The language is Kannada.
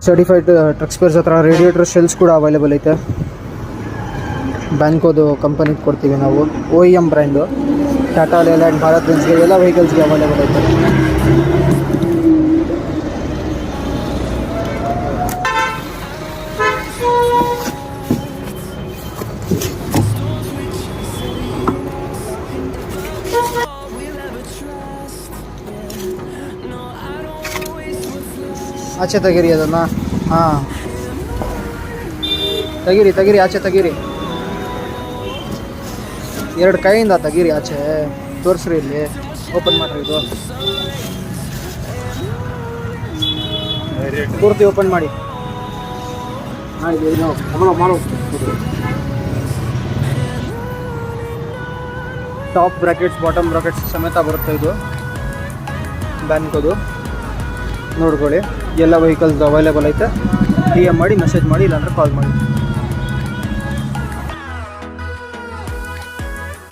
ಸರ್ಟಿಫೈಡ್ ಟ್ರಕ್ ಸ್ಪೇರ್ಸ್ ಹತ್ರ ರೇಡಿಯೇಟರ್ ಶೆಲ್ಸ್ ಕೂಡ ಅವೈಲೇಬಲ್ ಐತೆ. ಬ್ಯಾಂಕೋದು ಕಂಪನಿಗೆ ಕೊಡ್ತೀವಿ ನಾವು. OEM brand Tata Leyland, Bharat ಬೆನ್ಸ್ಗೆ ಎಲ್ಲ ವೆಹಿಕಲ್ಸ್ಗೆ ಅವೈಲೇಬಲ್ ಐತೆ. ಆಚೆ ತೆಗೀರಿ ಅದನ್ನು. ಹಾಂ, ತೆಗೀರಿ ಆಚೆ ತೆಗೀರಿ. 2 ಕೈಯಿಂದ ತೆಗೀರಿ ಆಚೆ. ತೋರಿಸ್ರಿ ಇಲ್ಲಿ, ಓಪನ್ ಮಾಡಿರಿ. ಇದು ಪೂರ್ತಿ ಓಪನ್ ಮಾಡಿ. ಟಾಪ್ ಬ್ರಾಕೆಟ್ಸ್, ಬಾಟಮ್ ಬ್ರಾಕೆಟ್ಸ್ ಸಮೇತ ಬರುತ್ತೆ ಇದು ಬ್ಯಾನ್ಕೋದು. ನೋಡ್ಕೊಳ್ಳಿ, ಎಲ್ಲ ವೆಹಿಕಲ್ಸ್ ಅವೈಲೇಬಲ್ ಐತೆ. DM ಮಾಡಿ, ಮೆಸೇಜ್ ಮಾಡಿ, ಇಲ್ಲಾಂದ್ರೆ ಕಾಲ್ ಮಾಡಿ.